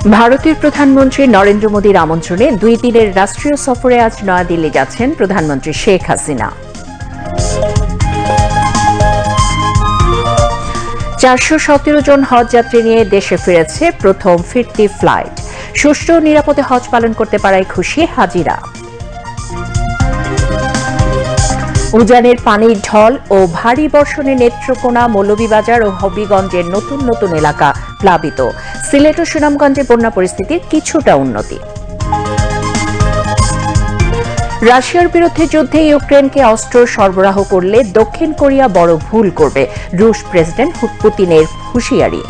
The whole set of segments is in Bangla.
ভারতের প্রধানমন্ত্রী নরেন্দ্র মোদীর আমন্ত্রণে 2 দিনের রাষ্ট্রীয় সফরে আজ নয়াদিল্লি যাচ্ছেন প্রধানমন্ত্রী শেখ হাসিনা। 417 জন হজ যাত্রী নিয়ে দেশে ফিরেছে প্রথম ফিরতি ফ্লাইট। সুষ্ঠু ও নিরাপদে হজ পালন করতে পারায় খুশি হাজিরা। উজানের পানির ঢল ও ভারী বর্ষণে নেত্রকোনা, মৌলভীবাজার ও হবিগঞ্জের নতুন নতুন এলাকা প্লাবিত। সিলেট ও সুনামগঞ্জে বন্যা পরিস্থিতির কিছুটা উন্নতি। রাশিয়ার বিরুদ্ধে যুদ্ধে ইউক্রেনকে অস্ত্র সরবরাহ করলে দক্ষিণ কোরিয়া বড় ভুল করবে, রুশ প্রেসিডেন্ট পুতিনের হুঁশিয়ারি।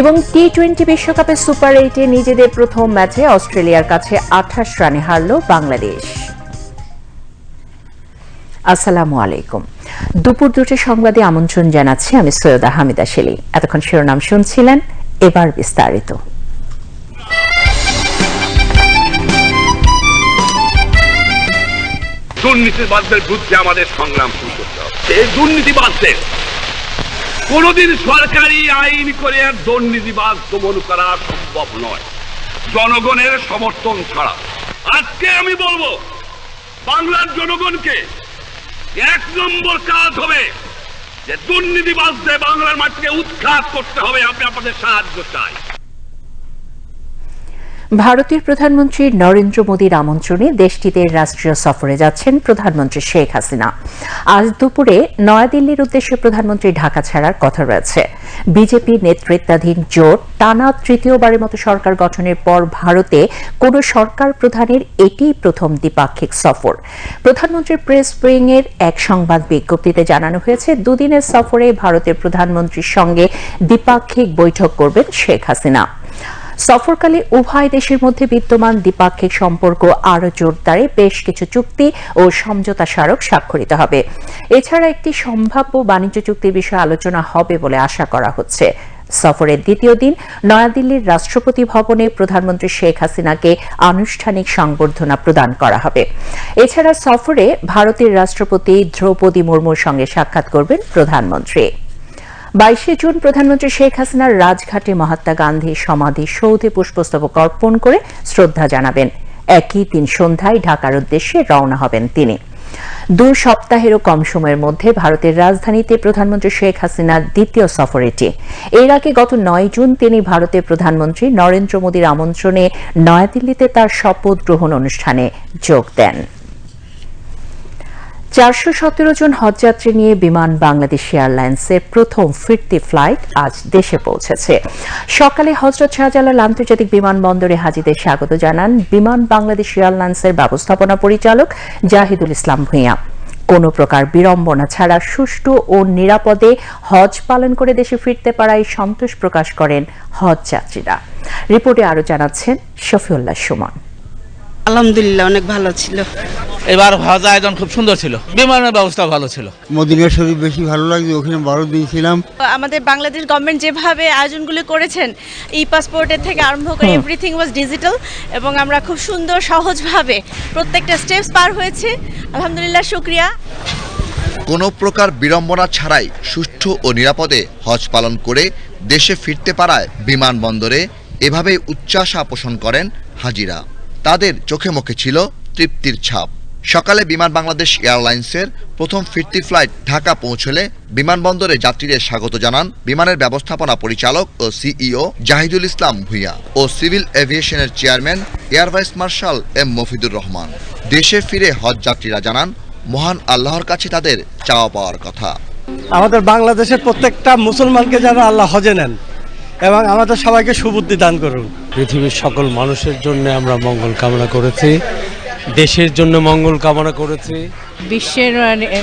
এবং টি-20 বিশ্বকাপে সুপার 8-এ নিজেদের প্রথম ম্যাচে অস্ট্রেলিয়ার কাছে 28 রানে হারল বাংলাদেশ। আসসালামু আলাইকুম। দুপুর 2টে সংবাদে আমন্ত্রণ জানাচ্ছি আমি সৈয়দা হামিদা শেলি। এতক্ষণ শিরোনাম শুনছিলেন, এবার বিস্তারিত। দুর্নীতিবাদদের বিরুদ্ধে আমাদের সংগ্রাম শুরু করতে হবে। এই দুর্নীতিবাদদের কোনদিন সরকারি আইন করে দুর্নীতিবাদ দমন করা সম্ভব নয় জনগণের সমর্থন ছাড়া। আজকে আমি বলবো, বাংলার জনগণকে 1 নম্বর কাজ হবে যে দুর্নীতিবাদদের বাংলার মাটিকে উৎখাত করতে হবে। আমি আপনাদের সাহায্য চাই। ভারতের প্রধানমন্ত্রী নরেন্দ্র মোদীর আমন্ত্রণে দেশটিতে রাষ্ট্রীয় সফরে যাচ্ছেন প্রধানমন্ত্রী শেখ হাসিনা। আজ দুপুরে নয়াদিল্লির উদ্দেশ্যে প্রধানমন্ত্রী ঢাকা ছাড়ার কথা রয়েছে। বিজেপি নেতৃত্বাধীন জোট টানা তৃতীয়বারের মতো সরকার গঠনের পর ভারতে কোন সরকার প্রধানের এটিই প্রথম দ্বিপাক্ষিক সফর। প্রধানমন্ত্রীর প্রেস উইংয়ের এক সংবাদ বিজ্ঞপ্তিতে জানানো হয়েছে, 2 দিনের সফরে ভারতের প্রধানমন্ত্রীর সঙ্গে দ্বিপাক্ষিক বৈঠক করবেন শেখ হাসিনা। সফরকালে উভয় দেশের মধ্যে বিদ্যমান দ্বিপাক্ষিক সম্পর্ক আরও জোরদারে বেশ কিছু চুক্তি ও সমঝোতা স্মারক স্বাক্ষরিত হবে। এছাড়া একটি সম্ভাব্য বাণিজ্য চুক্তির বিষয়ে আলোচনা হবে বলে আশা করা হচ্ছে। সফরের দ্বিতীয় দিন নয়াদিল্লির রাষ্ট্রপতি ভবনে প্রধানমন্ত্রী শেখ হাসিনাকে আনুষ্ঠানিক সংবর্ধনা প্রদান করা হবে। এছাড়া সফরে ভারতের রাষ্ট্রপতি দ্রৌপদী মুর্মুর সঙ্গে সাক্ষাৎ করবেন প্রধানমন্ত্রী। 22 জুন প্রধানমন্ত্রী শেখ হাসিনার রাজঘাটে মহাত্মা গান্ধীর সমাধি সৌধে পুষ্পস্তবক অর্পণ করে শ্রদ্ধা জানাবেন। একই দিন সন্ধ্যায় ঢাকার উদ্দেশ্যে রওনা হবেন তিনি। 2 সপ্তাহেরও কম সময়ের মধ্যে ভারতের রাজধানীতে প্রধানমন্ত্রী শেখ হাসিনার দ্বিতীয় সফর এটি। এর আগে গত 9 জুন তিনি ভারতের প্রধানমন্ত্রী নরেন্দ্র মোদীর আমন্ত্রণে নয়াদিল্লিতে তার শপথ গ্রহণ অনুষ্ঠানে যোগ দেন। 417 জন হজযাত্রী নিয়ে বিমান বাংলাদেশ এয়ারলাইন্সের প্রথম ফিরতি ফ্লাইট আজ দেশে পৌঁছেছে। সকালে হযরত শাহজালাল আন্তর্জাতিক বিমানবন্দরে হাজিদের স্বাগত জানান বিমান বাংলাদেশ এয়ারলাইন্সের ব্যবস্থাপনা পরিচালক জাহিদুল ইসলাম ভূঁইয়া। কোনো প্রকার বিড়ম্বনা ছাড়া সুষ্ঠু ও নিরাপদে হজ পালন করে দেশে ফিরতে পারায় সন্তোষ প্রকাশ করেন হজ যাত্রীরা। রিপোর্টে আরো জানাচ্ছেন শফিউল্লাহ সুমন। আলহামদুলিল্লাহ, অনেক ভালো ছিল। এবার হজ আয়োজন খুব সুন্দর ছিল, বিমানের ব্যবস্থা ভালো ছিল। মদিনা শরীফ বেশি ভালো লাগছে, ওখানে 12 দিন ছিলাম। আমাদের বাংলাদেশ গভর্নমেন্ট যেভাবে আয়োজনগুলো করেছেন, ই পাসপোর্টের থেকে আরম্ভ করে এভরিথিং ওয়াজ ডিজিটাল, এবং আমরা খুব সুন্দর সহজভাবে প্রত্যেকটা স্টেপস পার হয়েছে। আলহামদুলিল্লাহ, শুকরিয়া। কোনো প্রকার বিড়ম্বনা ছাড়াই সুষ্ঠু ও নিরাপদে হজ পালন করে দেশে ফিরতে পারায় বিমানবন্দরে এভাবেই উচ্চাশা পোষণ করেন হাজিরা। তাদের চোখে মুখে ছিল তৃপ্তির ছাপ। সকালে বিমান বাংলাদেশ এয়ারলাইন্সের প্রথম ফিরতি ফ্লাইট ঢাকা পৌঁছলে বিমানবন্দরে যাত্রীদের স্বাগত জানান বিমানের ব্যবস্থাপনা পরিচালক ও সিইও জাহিদুল ইসলাম ভূঁইয়া ও সিভিল এভিয়েশনের chairman air vice marshal M Mofidur Rahman. দেশে ফিরে হজ যাত্রীরা জানান মহান আল্লাহর কাছে তাদের চাওয়া পাওয়ার কথা। আমাদের বাংলাদেশের প্রত্যেকটা মুসলমানকে যেন আল্লাহ হজে নেন এবং আমাদের সবাইকে সুবুদ্ধি দান করুন। পৃথিবীর সকল মানুষের জন্য আমরা মঙ্গল কামনা করেছি, দেশের জন্য মঙ্গল কামনা করেছি, বিশ্বের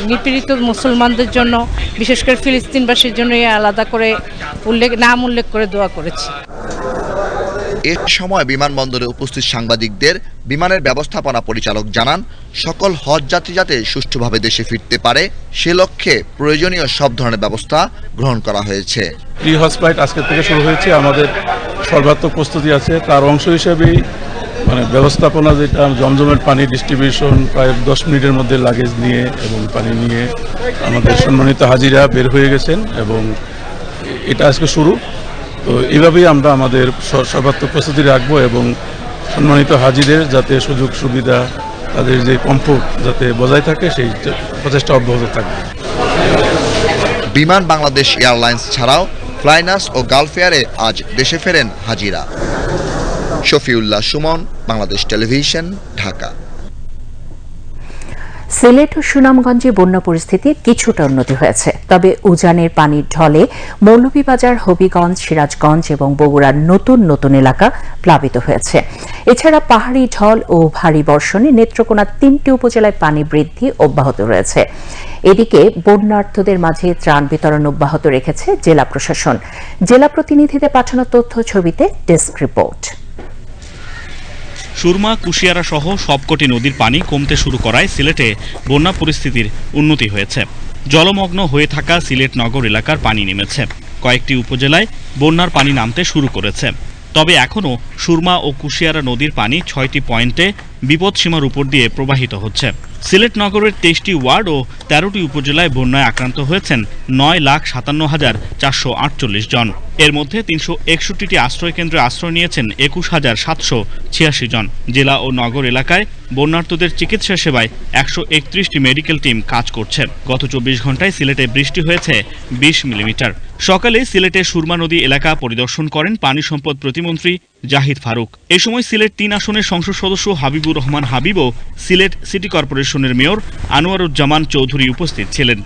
নিপীড়িত মুসলমানদের জন্য, বিশেষ করে ফিলিস্তিনবাসীর জন্য আলাদা করে নাম উল্লেখ করে দোয়া করেছি। এ সময় বিমানবন্দরে উপস্থিত সাংবাদিকদের বিমানের ব্যবস্থাপনা পরিচালক জানান সকল হজ যাত্রী যাতে সুষ্ঠুভাবে দেশে ফিরতে পারে সে লক্ষ্যে প্রয়োজনীয় সব ধরনের ব্যবস্থা গ্রহণ করা হয়েছে। প্রি হজ ফ্লাইট আজকে থেকে শুরু হয়েছে, আমাদের সর্বাত্মক প্রস্তুতি আছে। তার অংশ হিসেবেই ব্যবস্থাপনা, যেটা জমজমের পানি ডিস্ট্রিবিউশন, প্রায় 10 মিনিটের মধ্যে লাগেজ নিয়ে এবং পানি নিয়ে আমাদের সম্মানিত হাজিরা বের হয়ে গেছেন এবং এটা আজকে শুরু। তো এইভাবেই আমরা আমাদের সর্বাত্মক প্রস্তুতি রাখবো এবং সম্মানিত হাজিদের যাতে সুযোগ সুবিধা তাদের যে কমফোর্ট যাতে বজায় থাকে সেই প্রচেষ্টা অব্যাহত থাকবে। বিমান বাংলাদেশ এয়ারলাইন্স ছাড়াও ফ্লাইনাস ও গালফ এয়ারে আজ দেশে ফেরেন হাজিরা। শফিউল্লাহ সুমন, বাংলাদেশ টেলিভিশন, ঢাকা। সিলেট ও সুনামগঞ্জে বন্যা পরিস্থিতির কিছুটা উন্নতি হয়েছে, তবে উজানের পানির ঢলে মৌলভীবাজার, হবিগঞ্জ, সিরাজগঞ্জ এবং বগুড়ার নতুন নতুন এলাকা প্লাবিত হয়েছে। এছাড়া পাহাড়ি ঢল ও ভারী বর্ষণে নেত্রকোনার 3টি উপজেলায় পানি বৃদ্ধি অব্যাহত রয়েছে। এদিকে বন্যার্থদের মাঝে ত্রাণ বিতরণ অব্যাহত রেখেছে জেলা প্রশাসন। জেলা প্রতিনিধিদের পাঠানো তথ্য ছবিতে ডেস্ক রিপোর্ট। সুরমা, কুশিয়ারা সহ সবকটি নদীর পানি কমতে শুরু করায় সিলেটে বন্যা পরিস্থিতির উন্নতি হয়েছে। জলমগ্ন হয়ে থাকা সিলেট নগর এলাকার পানি নেমেছে। কয়েকটি উপজেলায় বন্যার পানি নামতে শুরু করেছে। তবে এখনও সুরমা ও কুশিয়ারা নদীর পানি 6টি পয়েন্টে বিপদসীমার উপর দিয়ে প্রবাহিত হচ্ছে। সিলেট নগরের 23টি ওয়ার্ড ও 13টি উপজেলায় বন্যায় আক্রান্ত হয়েছেন 9,57,448 জন। এর মধ্যে 361টি আশ্রয়কেন্দ্রে আশ্রয় নিয়েছেন 21,786 জন। জেলা ও নগর এলাকায় বন্যার্তদের চিকিৎসা সেবায় 131টি মেডিকেল টিম কাজ করছে। গত 24 ঘন্টায় সিলেটে বৃষ্টি হয়েছে 20 মিলিমিটার। সকালে সিলেটে সুরমা নদী এলাকা পরিদর্শন করেন পানি সম্পদ প্রতিমন্ত্রী জাহিদ ফারুক। এ সময় সিলেট 3 আসনের সংসদ সদস্য হাবিবুর রহমান হাবিব ও সিলেট সিটি কর্পোরেশনের মেয়র আনোয়ারুজ্জামান চৌধুরী উপস্থিত ছিলেন।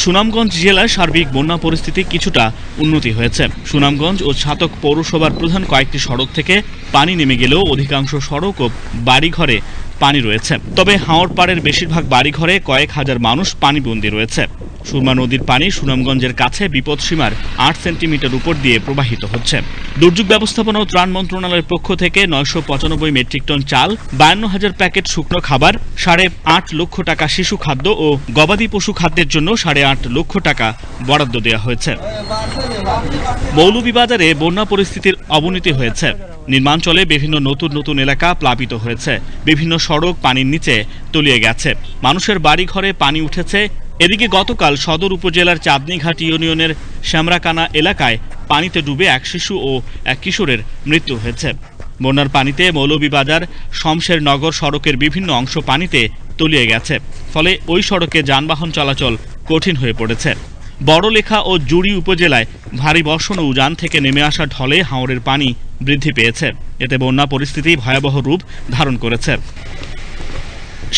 সুনামগঞ্জ জেলায় সার্বিক বন্যা পরিস্থিতি কিছুটা উন্নতি হয়েছে। সুনামগঞ্জ ও ছাতক পৌরসভার প্রধান কয়েকটি সড়ক থেকে পানি নেমে গেলেও অধিকাংশ সড়ক ও বাড়িঘরে পানি রয়েছে। তবে হাওড়পাড়ের বেশিরভাগ বাড়িঘরে কয়েক হাজার মানুষ পানিবন্দী রয়েছে। সুরমা নদীর পানি সুনামগঞ্জের কাছে বিপদসীমার 8 সেন্টিমিটার উপর দিয়ে প্রবাহিত হচ্ছে। দুর্যোগ ব্যবস্থাপনা ও ত্রাণ মন্ত্রণালয়ের পক্ষ থেকে 995 মেট্রিক টন চাল, 52,000 প্যাকেট শুকনো খাবার, 8.5 লক্ষ টাকা শিশু খাদ্য ও গবাদি পশু খাদ্যের জন্য 8.5 লক্ষ টাকা বরাদ্দ দেওয়া হয়েছে। মৌলভীবাজারে বন্যা পরিস্থিতির অবনতি হয়েছে। নির্মাঞ্চলে বিভিন্ন নতুন নতুন এলাকা প্লাবিত হয়েছে। বিভিন্ন সড়ক পানির নিচে তলিয়ে গেছে। মানুষের বাড়ি ঘরে পানি উঠেছে। এদিকে গতকাল সদর উপজেলার চাঁদনীঘাট ইউনিয়নের শ্যামরাকানা এলাকায় পানিতে ডুবে এক শিশু ও এক কিশোরের মৃত্যু হয়েছে। বন্যার পানিতে মৌলভীবাজার শমশের নগর সড়কের বিভিন্ন অংশ পানিতে তলিয়ে গেছে। ফলে ওই সড়কে যানবাহন চলাচল কঠিন হয়ে পড়েছে। বড়লেখা ও জুড়ি উপজেলায় ভারী বর্ষণ ও উজান থেকে নেমে আসা ঢলে হাওরের পানি বৃদ্ধি পেয়েছে। এতে বন্যা পরিস্থিতি ভয়াবহ রূপ ধারণ করেছে।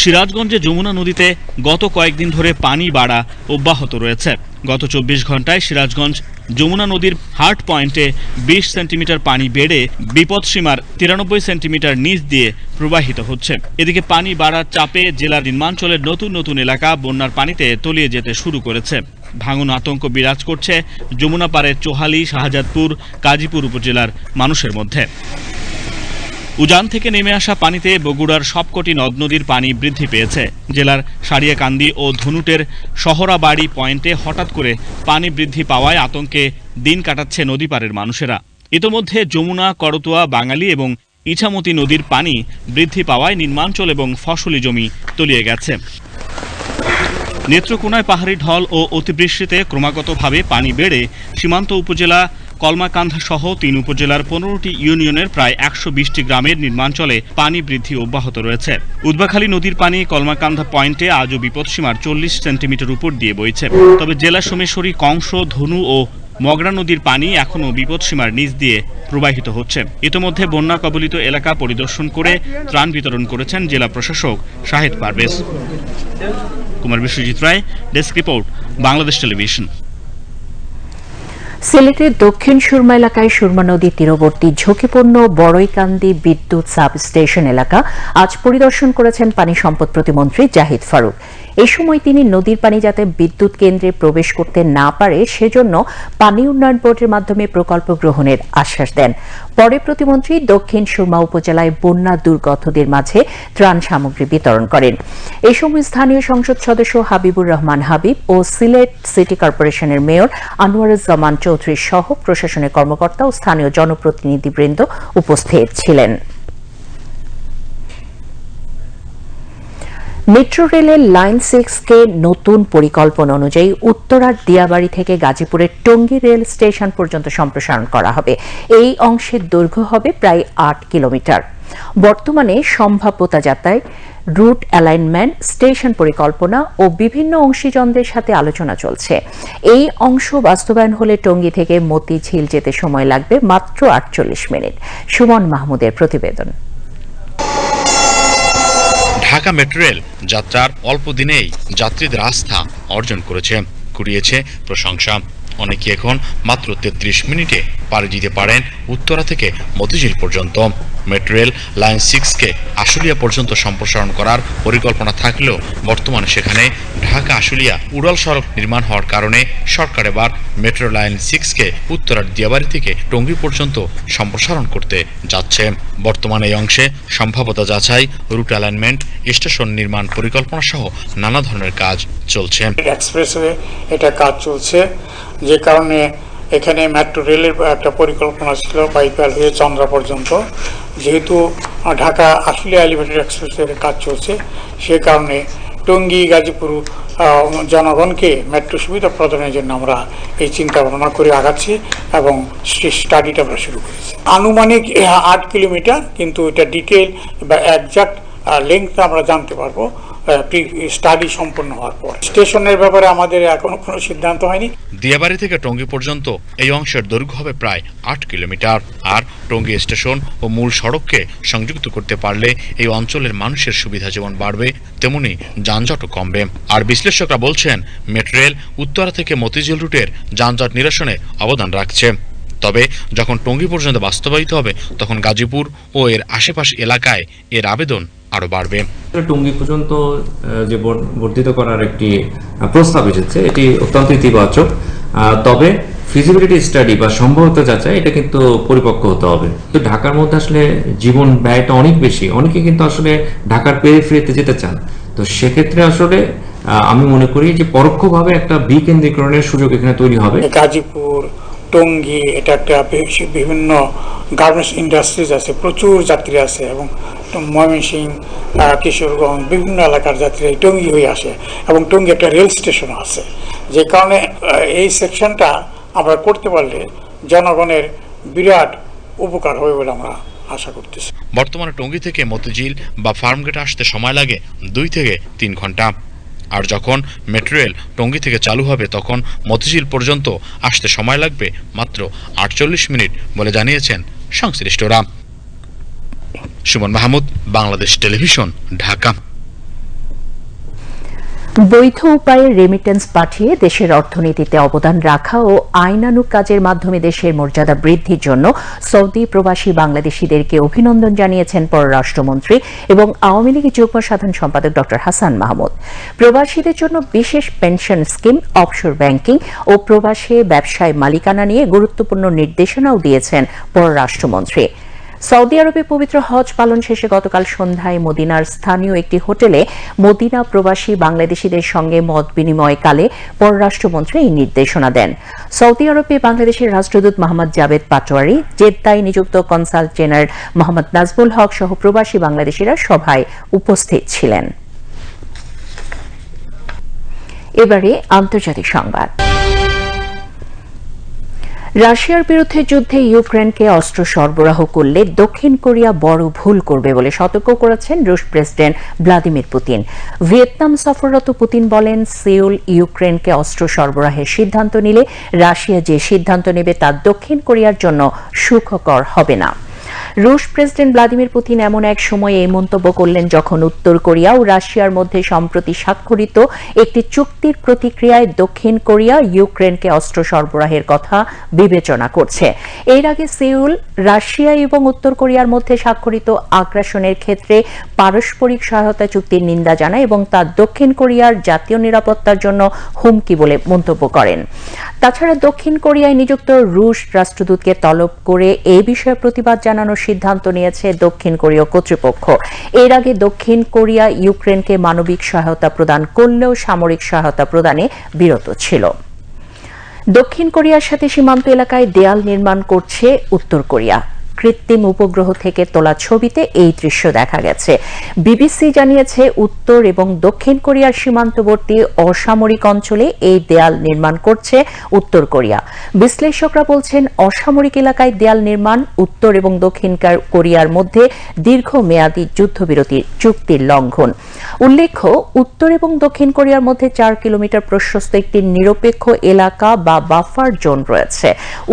সিরাজগঞ্জে যমুনা নদীতে গত কয়েকদিন ধরে পানি বাড়া অব্যাহত রয়েছে। গত 24 ঘন্টায় সিরাজগঞ্জ যমুনা নদীর হার্ট পয়েন্টে 20 সেন্টিমিটার পানি বেড়ে বিপদসীমার 93 সেন্টিমিটার নিচ দিয়ে প্রবাহিত হচ্ছে। এদিকে পানি বাড়ার চাপে জেলার নিম্নাঞ্চলের নতুন নতুন এলাকা বন্যার পানিতে তলিয়ে যেতে শুরু করেছে। ভাঙন আতঙ্ক বিরাজ করছে যমুনা পাড়ের চোহালি, শাহজাদপুর, কাজীপুর উপজেলার মানুষের মধ্যে। উজান থেকে নেমে আসা পানিতে বগুড়ার সবকটি নদ নদীর পানি বৃদ্ধি পেয়েছে। জেলার সারিয়াকান্দি ও ধনুটের শহরাবাড়ি পয়েন্টে হঠাৎ করে পানি বৃদ্ধি পাওয়ায় আতঙ্কে দিন কাটাচ্ছে নদী পাড়ের মানুষেরা। ইতোমধ্যে যমুনা, করতোয়া, বাঙালি এবং ইছামতি নদীর পানি বৃদ্ধি পাওয়ায় নিম্নাঞ্চল এবং ফসলি জমি তলিয়ে গেছে। নেত্রকোনায় পাহাড়ি ঢল ও অতিবৃষ্টিতে ক্রমাগতভাবে পানি বেড়ে সীমান্ত উপজেলা কলমাকান্ধা সহ 3 উপজেলার 15টি ইউনিয়নের প্রায় 120টি গ্রামের নিম্নাঞ্চলে পানি বৃদ্ধি অব্যাহত রয়েছে। উদ্বাখালী নদীর পানি কলমাকান্ধা পয়েন্টে আজও বিপদসীমার 40 সেন্টিমিটার উপর দিয়ে বইছে। তবে জেলা সোমেশ্বরী, কংস, ধনু ও মগরা নদীর পানি এখনও বিপদসীমার নিচ দিয়ে প্রবাহিত হচ্ছে। ইতোমধ্যে বন্যা কবলিত এলাকা পরিদর্শন করে ত্রাণ বিতরণ করেছেন জেলা প্রশাসক শাহেদ পারভেজ। কুমার বিশ্বজিৎ রায়, ডেস্ক রিপোর্ট, বাংলাদেশ টেলিভিশন। সিলেটের দক্ষিণ সুরমা এলাকায় সুরমা নদীর তীরবর্তী ঝুঁকিপূর্ণ বড়ইকান্দি বিদ্যুৎ সাবস্টেশন এলাকা আজ পরিদর্শন করেছেন পানি সম্পদ প্রতিমন্ত্রী জাহিদ ফারুক। এই সময় তিনি নদীর পানি যাতে বিদ্যুৎ কেন্দ্রে প্রবেশ করতে না পারে সেজন্য পানি উন্নয়ন বোর্ডের মাধ্যমে প্রকল্প গ্রহণের আশ্বাস দেন। পরে প্রতিমন্ত্রী দক্ষিণ সুরমা উপজেলায় বন্যা দুর্গতদের মাঝে ত্রাণ সামগ্রী বিতরণ করেন। এই সময় স্থানীয় সংসদ সদস্য হাবিবুর রহমান হাবিব ও সিলেট সিটি কর্পোরেশনের মেয়র আনোয়ারুজ্জামান চৌধুরী সহ প্রশাসনের কর্মকর্তা ও স্থানীয় জনপ্রতিনিধিবৃন্দ উপস্থিত ছিলেন। মেট্রো রেলের লাইন 6-কে নতুন পরিকল্পনা অনুযায়ী উত্তরার দিয়াবাড়ি থেকে গাজীপুরের টঙ্গী রেল স্টেশন পর্যন্ত সম্প্রসারণ করা হবে। এই অংশের দৈর্ঘ্য হবে প্রায় 8 কিলোমিটার। বর্তমানে সম্ভাব্যতা যাচাই, রুট অ্যালাইনমেন্ট, স্টেশন পরিকল্পনা ও বিভিন্ন অংশীজনদের সাথে আলোচনা চলছে। এই অংশ বাস্তবায়ন হলে টঙ্গী থেকে মতিঝিল যেতে সময় লাগবে মাত্র 48 মিনিট। সুমন মাহমুদের প্রতিবেদন। ঢাকা মেট্রো রেল যাত্রার অল্প দিনেই যাত্রীদের আস্থা অর্জন করেছে, কুড়িয়েছে প্রশংসা। অনেকে এখন মাত্র 33 মিনিটে পাড়ি দিতে পারেন উত্তরা থেকে মতিঝিল পর্যন্ত। মেট্রো রেল লাইন 6-কে আশুলিয়া পর্যন্ত সম্প্রসারণ করার পরিকল্পনা থাকলেও বর্তমানে সেখানে ঢাকা আশুলিয়া উড়াল সড়ক নির্মাণ হওয়ার কারণে সরকার এবার মেট্রো লাইন 6-কে উত্তরার দিয়াবাড়ি থেকে টঙ্গী পর্যন্ত সম্প্রসারণ করতে যাচ্ছে। বর্তমানে এই অংশে সম্ভাব্যতা যাচাই, রুট অ্যালাইনমেন্ট, স্টেশন নির্মাণ পরিকল্পনা সহ নানা ধরনের কাজ চলছে। এক্সপ্রেসওয়ে এটা কাজ চলছে, যে কারণে এখানে মেট্রো রেলের একটা পরিকল্পনা ছিল বাইপাল হয়ে চন্দ্রা পর্যন্ত। যেহেতু ঢাকা আশুলিয়া এলিভেটেড এক্সপ্রেসওয়ের কাজ চলছে, সে কারণে টঙ্গী গাজীপুর জনগণকে মেট্রো সুবিধা প্রদানের জন্য আমরা এই চিন্তা ভাবনা করে আগাচ্ছি এবং স্টাডিটা আমরা শুরু করেছি। আনুমানিক 8 কিলোমিটার, কিন্তু এটা ডিটেল বা একজাক্ট লেংথ আমরা জানতে পারবো স্টাডি সম্পন্ন হওয়ার পর। স্টেশনের ব্যাপারে আমাদের এখনো কোনো সিদ্ধান্ত হয়নি। দিয়াবাড়ি থেকে টঙ্গী পর্যন্ত এই অংশের দৈর্ঘ্য হবে প্রায় 8 কিলোমিটার। আর টঙ্গী স্টেশন ও মূল সড়ককে সংযুক্ত করতে পারলে এই অঞ্চলের মানুষের সুবিধা যেমন বাড়বে, তেমনি যানজটও কমবে। আর বিশ্লেষকরা বলছেন মেট্রো রেল উত্তরা থেকে মতিঝিল রুটের যানজট নিরসনে অবদান রাখছে। তবে যখন টঙ্গী পর্যন্ত বাস্তবায়িত হবে, তখন গাজীপুর ও এর আশেপাশ এলাকায় এর আবেদন আরো বাড়বে। টঙ্গী পর্যন্ত যে বর্ধিত করার একটি প্রস্তাব এসেছে, এটি অত্যন্ত ইতিবাচক। তবে ফিজিবিলিটি স্টাডি বা সম্ভাব্যতা যাচাই এটা কিন্তু পরিপক্ক হতে হবে। তো ঢাকার মধ্যে আসলে জীবন ব্যয়টা অনেক বেশি, অনেকে কিন্তু আসলে ঢাকার পেরিফেরিতে যেতে চান। তো সেক্ষেত্রে আসলে আমি মনে করি যে পরোক্ষভাবে একটা বিকেন্দ্রীকরণের সুযোগ এখানে তৈরি হবে। গাজীপুর, টঙ্গী, এটা একটা বিভিন্ন গার্মেন্টস ইন্ডাস্ট্রিজ আছে, প্রচুর যাত্রী আছে, এবং ময়মনসিংহ, কিশোরগঞ্জ বিভিন্ন এলাকার যাত্রী টঙ্গী হয়ে আসে, এবং টঙ্গী একটা রেল স্টেশনও আছে। যে কারণে এই সেকশনটা আমরা করতে পারলে জনগণের বিরাট উপকার হবে বলে আমরা আশা করতেছি। বর্তমানে টঙ্গী থেকে মতিঝিল বা ফার্মগেট আসতে সময় লাগে 2 থেকে 3 ঘন্টা। আর যখন মেট্রো রেল টঙ্গী থেকে চালু হবে, তখন মতিঝিল পর্যন্ত আসতে সময় লাগবে মাত্র 48 মিনিট বলে জানিয়েছেন সংশ্লিষ্টরা। সুমন মাহমুদ, বাংলাদেশ টেলিভিশন, ঢাকা। বৈধ উপায়ে রেমিটেন্স পাঠিয়ে দেশের অর্থনীতিতে অবদান রাখা ও আইনানুগ কাজের মাধ্যমে দেশের মর্যাদা বৃদ্ধির জন্য সৌদি প্রবাসী বাংলাদেশিদেরকে অভিনন্দন জানিয়েছেন পররাষ্ট্রমন্ত্রী এবং আওয়ামী লীগের যুগ্ম সাধারণ সম্পাদক ডক্টর হাসান মাহমুদ। প্রবাসীদের জন্য বিশেষ পেনশন স্কিম, অফশোর ব্যাংকিং ও প্রবাসী ব্যবসায় মালিকানা নিয়ে গুরুত্বপূর্ণ নির্দেশনাও দিয়েছেন পররাষ্ট্রমন্ত্রী। সৌদি আরবে পবিত্র হজ পালন শেষে গতকাল সন্ধ্যায় মদিনার স্থানীয় একটি হোটেলে মদিনা প্রবাসী বাংলাদেশিদের সঙ্গে মত বিনিময়কালে পররাষ্ট্রমন্ত্রী এই নির্দেশনা দেন। সৌদি আরবে বাংলাদেশের রাষ্ট্রদূত মোহাম্মদ জাভেদ পাটোয়ারি, জেদ্দায় নিযুক্ত কনসাল জেনারেল মোহাম্মদ নাজমুল হক সহ প্রবাসী বাংলাদেশিরা সভায় উপস্থিত ছিলেন। এবারে আন্তর্জাতিক সংবাদ। রাশিয়ার বিরুদ্ধে যুদ্ধে ইউক্রেনকে অস্ত্র সরবরাহ করলে দক্ষিণ কোরিয়া বড় ভুল করবে বলে সতর্ক করেছেন রুশ প্রেসিডেন্ট ভ্লাদিমির পুতিন। ভিয়েতনাম সফররত পুতিন বলেন, সিউল ইউক্রেনকে অস্ত্র সরবরাহের সিদ্ধান্ত নিলে রাশিয়া যে সিদ্ধান্ত নেবে তা দক্ষিণ কোরিয়ার জন্য সুখকর হবে না। রুশ প্রেসিডেন্ট ভ্লাদিমির পুতিন এমন এক সময়ে এই মন্তব্য করলেন যখন উত্তর কোরিয়া ও রাশিয়ার মধ্যে সম্প্রতি স্বাক্ষরিত একটি চুক্তির প্রতিক্রিয়ায় দক্ষিণ কোরিয়া ইউক্রেনকে অস্ত্র সরবরাহের কথা বিবেচনা করছে। এর আগে সিউল রাশিয়া এবং উত্তর কোরিয়ার মধ্যে স্বাক্ষরিত আগ্রাসনের ক্ষেত্রে পারস্পরিক সহায়তা চুক্তির নিন্দা জানায় এবং তা দক্ষিণ কোরিয়ার জাতীয় নিরাপত্তার জন্য হুমকি বলে মন্তব্য করেন। তাছাড়া দক্ষিণ কোরিয়ায় নিযুক্ত রুশ রাষ্ট্রদূতকে তলব করে এই বিষয়ে প্রতিবাদ জানানোর সিদ্ধান্ত নিয়েছে দক্ষিণ কোরীয় কর্তৃপক্ষ। এর আগে দক্ষিণ কোরিয়া ইউক্রেনকে মানবিক সহায়তা প্রদান করলেও সামরিক সহায়তা প্রদানে বিরত ছিল। দক্ষিণ কোরিয়ার সাথে সীমান্ত এলাকায় দেয়াল নির্মাণ করছে উত্তর কোরিয়া। কৃত্রিম উপগ্রহ থেকে তোলা ছবিতে এই দৃশ্য দেখা গেছে। বিবিসি জানিয়েছে, উত্তর এবং দক্ষিণ কোরিয়ার সীমান্তবর্তী অসামরিক অঞ্চলে এই দেয়াল নির্মাণ করছে উত্তর কোরিয়া। বিশ্লেষকরা বলছেন, অসামরিক এলাকায় দেয়াল নির্মাণ উত্তর এবং দক্ষিণ কোরিয়ার মধ্যে দীর্ঘমেয়াদী যুদ্ধবিরতির চুক্তির লঙ্ঘন। উল্লেখ্য, উত্তর এবং দক্ষিণ কোরিয়ার মধ্যে 4 কিলোমিটার প্রশস্ত একটি নিরপেক্ষ এলাকা বা বাফার জোন রয়েছে।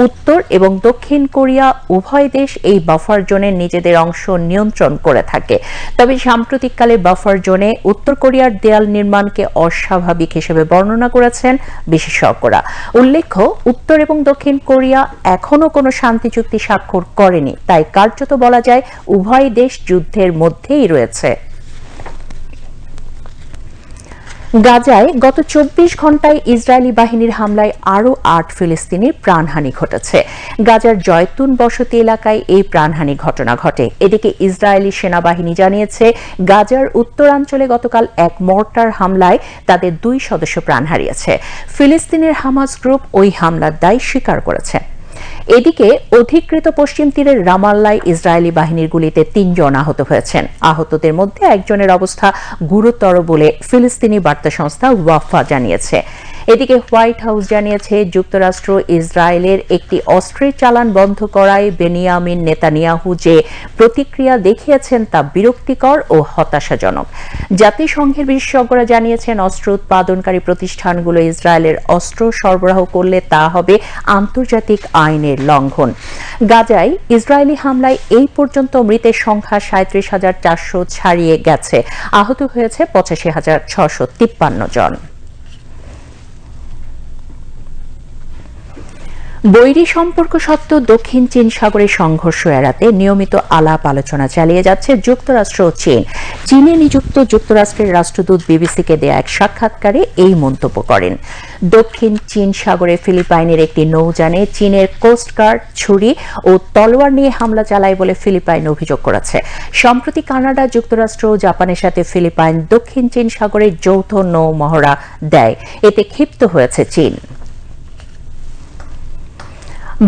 উত্তর এবং দক্ষিণ কোরিয়া উভয় দেশ এই বাফার জোনে নিজেদের অংশ নিয়ন্ত্রণ করে থাকে। তবে সাম্প্রতিককালে বাফার জোনে উত্তর কোরিয়ার দেয়াল নির্মাণকে অস্বাভাবিক হিসেবে বর্ণনা করেছেন বিশেষজ্ঞরা। উল্লেখ্য, উত্তর এবং দক্ষিণ কোরিয়া এখনো কোনো শান্তি চুক্তি স্বাক্ষর করেনি, তাই কার্যত বলা যায় উভয় দেশ যুদ্ধের মধ্যেই রয়েছে। গাজায় গত 24 ঘন্টায় ইসরায়েলি বাহিনীর হামলায় আরও 8 ফিলিস্তিনির প্রাণহানি ঘটেছে। গাজার জয়তুন বসতি এলাকায় এই প্রাণহানি ঘটনা ঘটে। এদিকে ইসরায়েলি সেনাবাহিনী জানিয়েছে, গাজার উত্তরাঞ্চলে গতকাল এক মর্টার হামলায় তাদের 2 সদস্য প্রাণ হারিয়েছে। ফিলিস্তিনের হামাস গ্রুপ ওই হামলার দায় স্বীকার করেছে। এদিকে অধিকৃত পশ্চিম তীরের রামাল্লায় ইসরায়েলি বাহিনীর গুলিতে 3 জন আহত হয়েছেন। আহতদের মধ্যে একজনের অবস্থা গুরুতর বলে ফিলিস্তিনি বার্তা সংস্থা ওয়াফা জানিয়েছে। এদিকে হোয়াইট হাউস জানিয়েছে, যুক্তরাষ্ট্র ইসরায়েলের একটি অস্ত্রের চালান বন্ধ করায় বেনিয়ামিন নেতানিয়াহু যে প্রতিক্রিয়া দেখিয়েছেন তা বিরক্তিকর ও হতাশাজনক। জাতিসংঘের বিশেষজ্ঞরা জানিয়েছেন, অস্ত্র উৎপাদনকারী প্রতিষ্ঠানগুলো ইসরায়েলের অস্ত্র সরবরাহ করলে তা হবে আন্তর্জাতিক আইনের লঙ্ঘন। গাজায় ইসরায়েলি হামলায় এই পর্যন্ত মৃতের সংখ্যা 37,400 ছাড়িয়ে গেছে। আহত হয়েছে 85,653 জন। বৈরী সম্পর্ক সত্ত্বেও দক্ষিণ চীন সাগরের সংঘর্ষ এড়াতে নিয়মিত আলাপ আলোচনা চালিয়ে যাচ্ছে যুক্তরাষ্ট্র ও চীন। চীনে নিযুক্ত যুক্তরাষ্ট্রের রাষ্ট্রদূত বিবিসিকে দেয়া এক সাক্ষাৎকারে এই মন্তব্য করেন। দক্ষিণ চীন সাগরে ফিলিপাইনের একটি নৌযানে চীনের কোস্টগার্ড ছুরি ও তলোয়ার নিয়ে হামলা চালায় বলে ফিলিপাইন অভিযোগ করেছে। সম্প্রতি কানাডা, যুক্তরাষ্ট্র ও জাপানের সাথে ফিলিপাইন দক্ষিণ চীন সাগরে যৌথ নৌ মহড়া দেয়। এতে ক্ষিপ্ত হয়েছে চীন।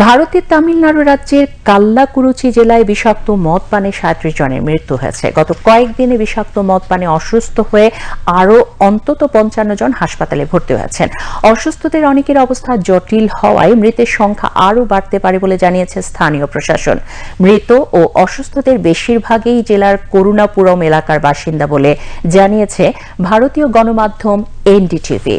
ভারতের তামিলনাড়ু রাজ্যের কাল্লাকুরুচি জেলায় বিষাক্ত মদ পানে 37 জনের মৃত্যু হয়েছে। গত কয়েকদিনে বিষাক্ত মদ পানে অসুস্থ হয়ে আরও অন্তত 55 জন হাসপাতালে ভর্তি হয়েছেন। অসুস্থদের অনেকের অবস্থা জটিল হওয়ায় মৃতের সংখ্যা আরও বাড়তে পারে বলে জানিয়েছে স্থানীয় প্রশাসন। মৃত ও অসুস্থদের বেশিরভাগই জেলার করুণাপুরম এলাকার বাসিন্দা বলে জানিয়েছে ভারতীয় গণমাধ্যম এনডিটিভি।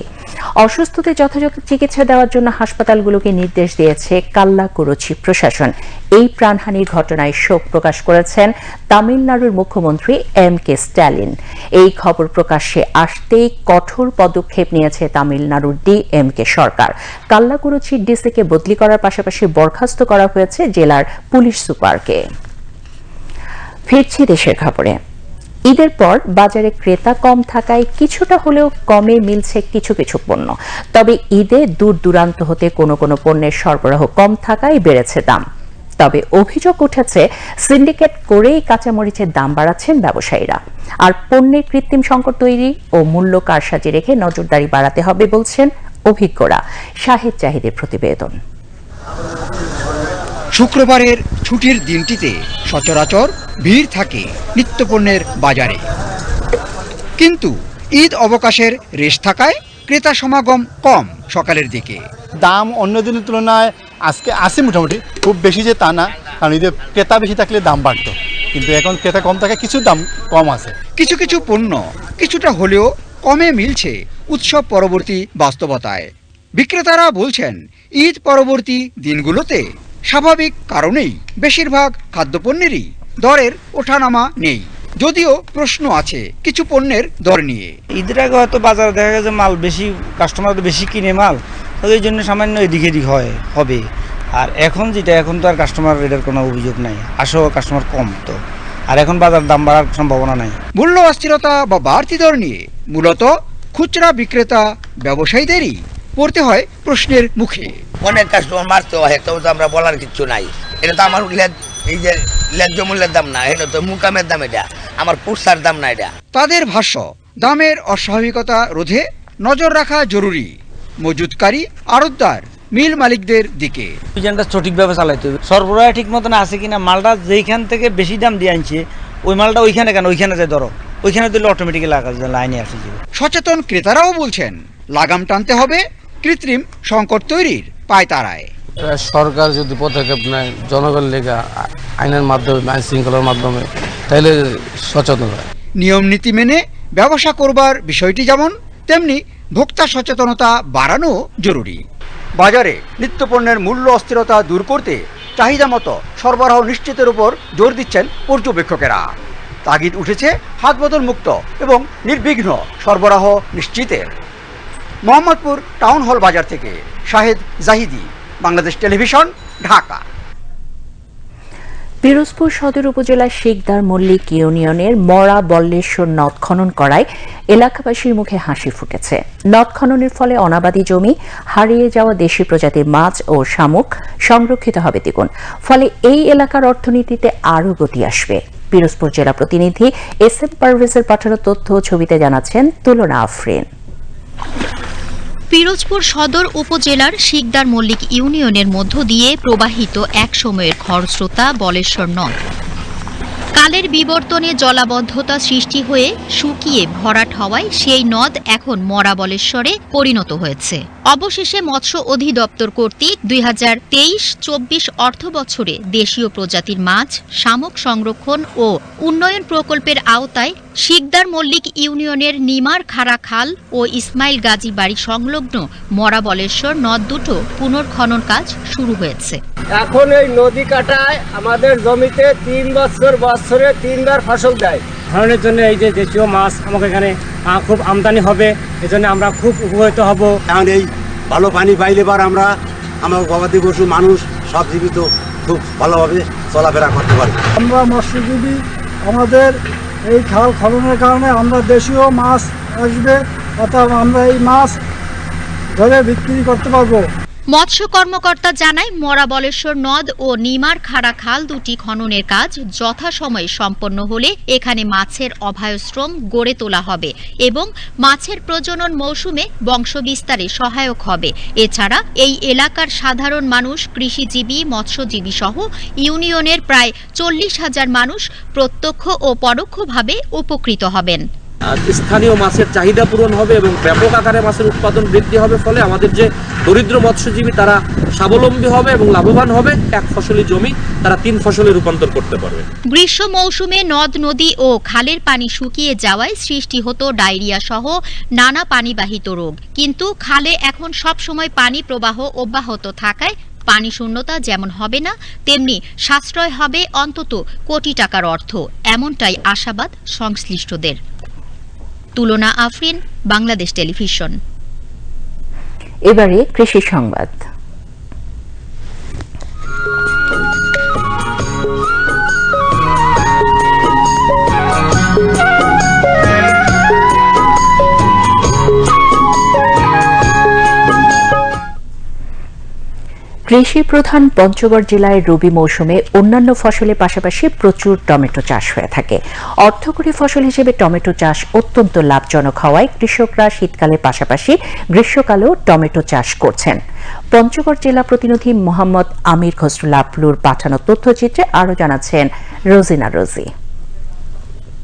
অসুস্থদের যথাযথ চিকিৎসা দেওয়ার জন্য হাসপাতালগুলোকে নির্দেশ দিয়েছে কাল্লাকুরুচি প্রশাসন। এই প্রাণহানির ঘটনায় শোক প্রকাশ করেছেন তামিলনাড়ুর মুখ্যমন্ত্রী এম.কে. স্ট্যালিন। এই খবর প্রকাশ্যে আসতেই কঠোর পদক্ষেপ নিয়েছে তামিলনাড়ুর ডিএমকে সরকার। কাল্লাকুরুচির ডিসিকে বদলি করার পাশাপাশি বরখাস্ত করা হয়েছে জেলার পুলিশ সুপারকে। ফিরছি দেশের খবরে। ঈদের পর বাজারে ক্রেতা কম থাকায় কিছুটা হলেও কমে মিলছে কিছু কিছু পণ্য। তবে ঈদে দূর দূরান্ত হতে কোনো কোনো পণ্যের সরবরাহ কম থাকায় বেড়েছে দাম। তবে অভিযোগ উঠেছে, সিন্ডিকেট করেই কাঁচামরিচের দাম বাড়াচ্ছেন ব্যবসায়ীরা। আর পণ্যের কৃত্রিম সংকট তৈরি ও মূল্য কারসাজি রেখে নজরদারি বাড়াতে হবে বলছেন অভিজ্ঞরা। শাহেদ জাহিদের প্রতিবেদন। শুক্রবারের ছুটির দিনটিতে সচরাচর ভিড় থাকে নিত্যপণ্যের বাজারে, কিন্তু ঈদ অবকাশের রেশ থাকায় ক্রেতা সমাগম কম সকালের দিকে। দাম অন্য দিনের তুলনায় আজকে আছে মোটামুটি, খুব বেশি যে তা না, কারণ ঈদের ক্রেতা বেশি থাকলে দাম বাড়তো, কিন্তু এখন ক্রেতা কম থাকে কিছু দাম কম আছে। কিছু কিছু পণ্য কিছুটা হলেও কমে মিলছে উৎসব পরবর্তী বাস্তবতায়। বিক্রেতারা বলছেন, ঈদ পরবর্তী দিনগুলোতে স্বাভাবিক কারণেই বেশিরভাগ খাদ্যপণ্যেরই দরের ওঠানামা নেই, যদিও প্রশ্ন আছে কিছু পণ্যের দর নিয়ে। ঈদের আগে হয়তো বাজারে দেখা গেছে মাল বেশি, কাস্টমার বেশি কিনে মাল, তো এই জন্য সামান্য এদিক এদিক হবে। আর এখন যেটা, এখন তো আর কাস্টমার এটার কোনো অভিযোগ নাই, আসলে কাস্টমার কম তো, আর এখন বাজার দাম বাড়ার সম্ভাবনা নাই। মূল্য অস্থিরতা বা বাড়তি দর নিয়ে মূলত খুচরা বিক্রেতা ব্যবসায়ীদেরই পড়তে হয় প্রশ্নের মুখে। অনেক কাস্টমার মারতে হয়, তো আমরা বলার কিছু নাই। এটা তো আমার এই যে ন্যায্য মূল্যের দাম না, এটা তো মুকামের দাম, এটা আমার পুরসার দাম না। এটা তাদের ভাষ্য, দামের অস্বাভাবিকতা রোধে নজর রাখা জরুরি। মজুতকারী, আড়তদার মিল মালিকদের দিকে। অভিযানটা সঠিকভাবে চালাইতে হবে, সরবরাহ ঠিক মতন আছে কিনা, মালটা যেইখান থেকে বেশি দাম দিয়ে আনছে ওই মালটা ওইখানে কেন, ওইখানে যে ধরো ওইখানে দিলে অটোমেটিক্যালি লাইনে আসে যাবে। সচেতন ক্রেতারাও বলছেন লাগাম টানতে হবে কৃত্রিম সংকট তৈরির পায়তারায়। সরকার যদি পদক্ষেপ নেয় জনগণের লেখা আইনের মাধ্যমে, আইন শৃঙ্খলার মাধ্যমে, তাহলে সচেতন হয়। নিয়ম নীতি মেনে ব্যবসা করবার বিষয়টি যেমন, তেমনি ভোক্তা সচেতনতা বাড়ানো জরুরি। বাজারে নিত্যপণ্যের মূল্য অস্থিরতা দূর করতে চাহিদা মতো সরবরাহ নিশ্চিতের উপর জোর দিচ্ছেন পর্যবেক্ষকেরা। তাগিদ উঠেছে হাত বদল মুক্ত এবং নির্বিঘ্ন সরবরাহ নিশ্চিতের। মোহাম্মদপুর টাউন হল বাজার থেকে শাহেদ জাহিদি, বাংলাদেশ টেলিভিশন, ঢাকা। পিরোজপুর সদর উপজেলার শিকদার মল্লিক ইউনিয়নের মরা বল্লেশ্বর নদ খনন করায় এলাকাবাসীর মুখে হাসি ফুটেছে। নদ খননের ফলে অনাবাদি জমি, হারিয়ে যাওয়া দেশি প্রজাতির মাছ ও শামুক সংরক্ষিত হবে দ্বিগুণ। ফলে এই এলাকার অর্থনীতিতে আরও গতি আসবে। পিরোজপুর জেলা প্রতিনিধি এস এম পারভেজের পাঠানো তথ্য ছবিতে জানাচ্ছেন তুলনা আফরিন। পিরোজপুর সদর উপজেলার শিকদার মল্লিক ইউনিয়নের মধ্য দিয়ে প্রবাহিত এক সময়ের খরস্রোতা বলেশ্বর নদ কালের বিবর্তনে জলাবদ্ধতা সৃষ্টি হয়ে শুকিয়ে ভরাট হওয়ায় সেই নদ এখন মরা বলেশ্বরে পরিণত হয়েছে। অবশেষে মৎস্য অধিদপ্তর কর্তৃক 2023-24 অর্থ বছরে দেশীয় প্রজাতির মাছ, শামুক সংরক্ষণ ও উন্নয়ন প্রকল্পের আওতায় শিকদার মল্লিক ইউনিয়নের নিমার খাড়া খাল ও ইসমাইল গাজী বাড়ি সংলগ্ন মরা বলেশ্বর নদ দুটো পুনর্খনন কাজ শুরু হয়েছে। এখন এই নদী কাটায় আমাদের জমিতে 3 বছরে 3বার ফসল দেয়। ধরনের জন্য এই যে দেশীয় মাছ আমাকে এখানে খুব আমদানি হবে, এজন্য আমরা খুব উপকৃত হব। কারণ এই ভালো পানি পাইলে বার আমরা আমার গবাদি পশু মানুষ সব জীবিত খুব ভালোভাবে চলাফেরা করতে পারি। আমরা মৎস্যজীবী, আমাদের এই খাল খননের কারণে আমরা দেশীয় মাছ আসবে, অর্থাৎ আমরা এই মাছ ধরে বিক্রি করতে পারবো। মৎস্য কর্মকর্তা জানায় মরা বলেশ্বর নদ ও নিমার খাড়া খাল দুটি খননের কাজ যথাসময়ে সম্পন্ন হলে এখানে মাছের অভয়াশ্রম গড়ে তোলা হবে এবং মাছের প্রজনন মৌসুমে বংশবিস্তারে সহায়ক হবে। এছাড়া এই এলাকার সাধারণ মানুষ, কৃষিজীবী, মৎস্যজীবী সহ ইউনিয়নের প্রায় 40,000 মানুষ প্রত্যক্ষ ও পরোক্ষভাবে উপকৃত হবেন। স্থানীয় মাছের চাহিদা পূরণ হবে এবং ব্যাপক আকারে মাছের উৎপাদন বৃদ্ধি হবে। ফলে আমাদের যে দরিদ্র মৎস্যজীবী তারা স্বাবলম্বী হবে এবং লাভবান হবে। এক ফসলি জমি তারা 3 ফসলে রূপান্তর করতে পারবে। গ্রীষ্ম মৌসুমে নদ, নদী ও খালের পানি শুকিয়ে যাওয়ায় সৃষ্টি হতো ডায়রিয়া সহ নানা পানিবাহিত রোগ। কিন্তু খালে এখন সব সময় পানি প্রবাহ অব্যাহত থাকায় পানি শূন্যতা যেমন হবে না, তেমনি সাশ্রয় হবে অন্তত কোটি টাকার অর্থ, এমনটাই আশাবাদ সংশ্লিষ্টদের। তুলনা আফরিন, বাংলাদেশ টেলিভিশন। এবারে কৃষি সংবাদ। কৃষি প্রধান পঞ্চগড় জেলায় রবি মৌসুমে অন্যান্য ফসলের পাশাপাশি প্রচুর টমেটো চাষ হয়ে থাকে। অর্থকরী ফসল হিসেবে টমেটো চাষ অত্যন্ত লাভজনক হওয়ায় কৃষকরা শীতকালের পাশাপাশি গ্রীষ্মকালেও টমেটো চাষ করছেন। পঞ্চগড় জেলা প্রতিনিধি মোহাম্মদ আমির খসরুল আপলুর পাঠানো তথ্যচিত্রে আরও জানাচ্ছেন রোজিনা রোজি।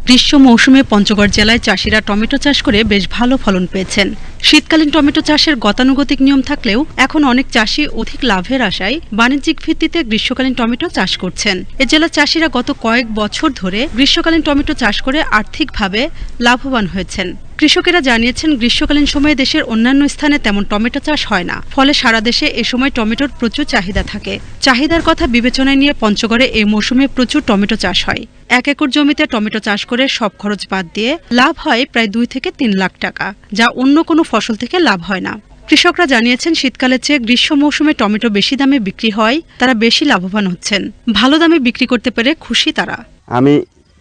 গ্রীষ্ম মৌসুমে পঞ্চগড় জেলায় চাষিরা টমেটো চাষ করে বেশ ভালো ফলন পেয়েছেন। শীতকালীন টমেটো চাষের গতানুগতিক নিয়ম থাকলেও এখন অনেক চাষি অধিক লাভের আশায় বাণিজ্যিক ভিত্তিতে গ্রীষ্মকালীন টমেটো চাষ করছেন। এ জেলার চাষিরা গত কয়েক বছর ধরে গ্রীষ্মকালীন টমেটো চাষ করে আর্থিকভাবে লাভবান হয়েছেন। কৃষকেরা জানিয়েছেন, গ্রীষ্মকালীন সময়ে দেশের অন্যান্য স্থানে তেমন টমেটো চাষ হয় না, ফলে সারা দেশে এ সময় টমেটোর প্রচুর চাহিদা থাকে। চাহিদার কথা বিবেচনায় নিয়ে পঞ্চগড়ে এই মৌসুমে প্রচুর টমেটো চাষ হয়। 1 একর জমিতে টমেটো চাষ করে সব খরচ বাদ দিয়ে লাভ হয় প্রায় 2 থেকে 3 লাখ টাকা, যা অন্য কোনো ফসল থেকে লাভ হয় না। কৃষকরা জানিয়েছেন, শীতকালের চেয়ে গ্রীষ্ম মৌসুমে টমেটো বেশি দামে বিক্রি হয়, তারা বেশি লাভবান হচ্ছেন। ভালো দামে বিক্রি করতে পেরে খুশি তারা। আমি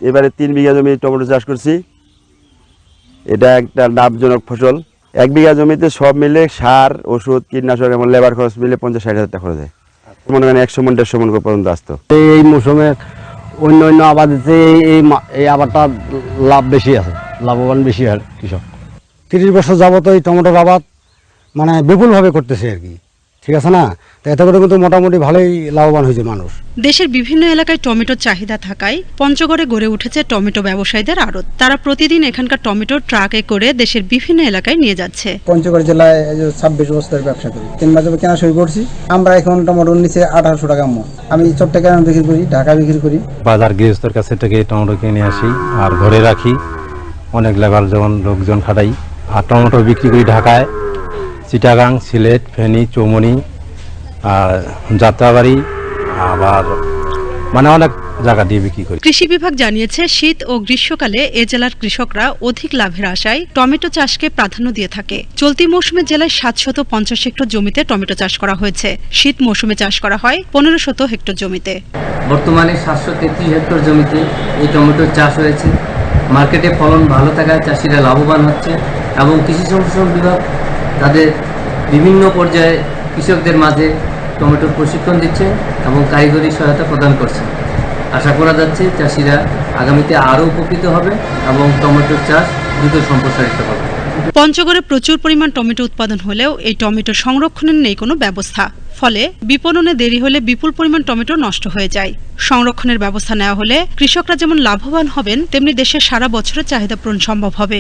এবারে 3 বিঘা জমি টমেটো চাষ করছি। এটা একটা লাভজনক ফসল। 1 বিঘা জমিতে সব মিলে সার, ওষুধ, কীটনাশক এবং লেবার খরচ মিলে 50-60 হাজার টাকা খরচ হয়। মনে করেন 100 মণ 150 মণ পর্যন্ত আসতো। এই মৌসুমে অন্য আবাদিতে এই আবাদটা লাভ বেশি আছে, লাভবান বেশি হয় কৃষক। 30 বছর যাবত এই টমেটোর আবাদ মানে বিপুলভাবে করতেছে আর কি। ঠিক আছে না, তো এতে করে কিন্তু মোটামুটি ভালোই লাভবান হয়েছে মানুষ। দেশের বিভিন্ন এলাকায় টমেটোর চাহিদা থাকায় পঞ্চগড়ে গড়ে উঠেছে টমেটো ব্যবসায়ীদের আড়ত। তারা প্রতিদিন এখানকার টমেটো ট্রাকে করে দেশের বিভিন্ন এলাকায় নিয়ে যাচ্ছে। পঞ্চগড় জেলায় 26 বছরের ব্যবসা করি, 3 মাস ধরে কেনা শুরু করছি। আমরা এখন টমেটোর নিচে 1800 টাকা মন। আমি চট্টগ্রামে বিক্রি করি, ঢাকা বিক্রি করি। বাজার গৃহস্থের কাছে থেকে টমেটো কিনে আসি আর ঘরে রাখি, অনেক লেবার যেমন লোকজন খাটাই। আর টমেটো বিক্রি করি ঢাকায়, চিটাগাং, সিলেট, ফেনী, চৌমনি, আর যাত্রাবাড়ি, আবার মানে অনেক জায়গা দিয়ে বিক্রি করি। কৃষি বিভাগ জানিয়েছে শীত ও গ্রীষ্মকালে এ জেলার কৃষকরা অধিক লাভের আশায় টমেটো চাষকে প্রাধান্য দিয়ে থাকে। চলতি মৌসুমে জেলায় 750 হেক্টর জমিতে টমেটো চাষ করা হয়েছে। শীত মৌসুমে চাষ করা হয় 1500 হেক্টর জমিতে। বর্তমানে 733 হেক্টর জমিতে এই টমেটোর চাষ হয়েছে। মার্কেটে ফলন ভালো থাকায় চাষিরা লাভবান হচ্ছে এবং কৃষি সম্প্রসারণ বিভাগ তাদের বিভিন্ন পর্যায়ে কৃষকদের মাঝে টমেটোর প্রশিক্ষণ দিচ্ছে এবং কারিগরি সহায়তা প্রদান করছে। আশা করা যাচ্ছে চাষিরা আগামীতে আরও উপকৃত হবে এবং টমেটোর চাষ দ্রুত সম্প্রসারিত হবে। পঞ্চগড়ে প্রচুর পরিমাণ টমেটো উৎপাদন হলেও এই টমেটো সংরক্ষণের নেই কোনো ব্যবস্থা। ফলে বিপণনে দেরি হলে বিপুল পরিমাণ টমেটো নষ্ট হয়ে যায়। সংরক্ষণের ব্যবস্থা নেওয়া হলে কৃষকরা যেমন লাভবান হবেন, তেমনি দেশের সারা বছরের চাহিদা পূরণ সম্ভব হবে।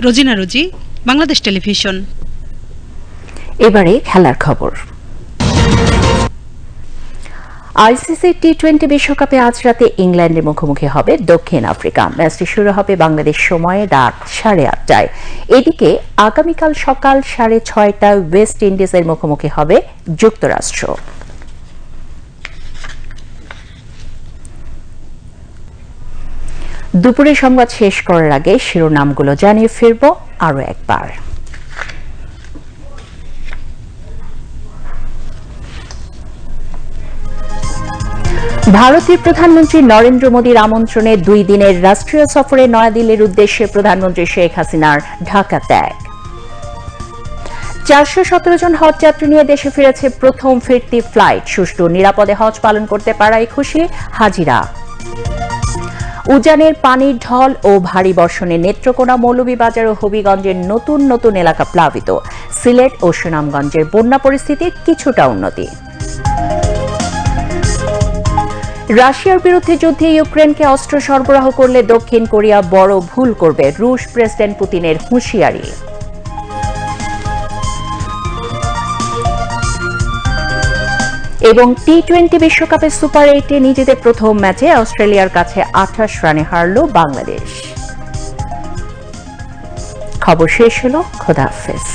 রোজিনা রোজি, বাংলাদেশ টেলিভিশন। এবারে খেলার খবর। আইসিসি টি-20 বিশ্বকাপে আজ রাতে ইংল্যান্ডের মুখোমুখি হবে দক্ষিণ আফ্রিকা। ম্যাচটি শুরু হবে বাংলাদেশ সময়ে রাত 8:30টায়। এদিকে আগামীকাল সকাল 6:30টায় ওয়েস্ট ইন্ডিজের মুখোমুখি হবে যুক্তরাষ্ট্র। দুপুরে সংবাদ শেষ করার আগে শিরোনামগুলো জানিয়ে ফিরব আরও একবার। ভারতের প্রধানমন্ত্রী নরেন্দ্র মোদীর আমন্ত্রণে 2 দিনের রাষ্ট্রীয় সফরে নয়াদিল্লির উদ্দেশ্যে প্রধানমন্ত্রী শেখ হাসিনার ঢাকা ত্যাগ। 417 জন হজ যাত্রী নিয়ে দেশে ফিরেছে প্রথম ফিরতি ফ্লাইট। সুষ্ঠু নিরাপদে হজ পালন করতে পারায় খুশি হাজিরা। উজানের পানির ঢল ও ভারী বর্ষণে নেত্রকোনা, মৌলভীবাজার ও হবিগঞ্জের নতুন নতুন এলাকা প্লাবিত। সিলেট ও সুনামগঞ্জের বন্যা পরিস্থিতির কিছুটা উন্নতি। রাশিয়ার বিরুদ্ধে যুদ্ধে ইউক্রেনকে অস্ত্র সরবরাহ করলে দক্ষিণ কোরিয়া বড় ভুল করবে, রুশ প্রেসিডেন্ট পুতিনের হুঁশিয়ারি। এবং টি-20 বিশ্বকাপে সুপার 8-এ নিজেদের প্রথম ম্যাচে অস্ট্রেলিয়ার কাছে 28 রানে হারল বাংলাদেশ। খবর শেষ হলো। খোদা হাফেজ।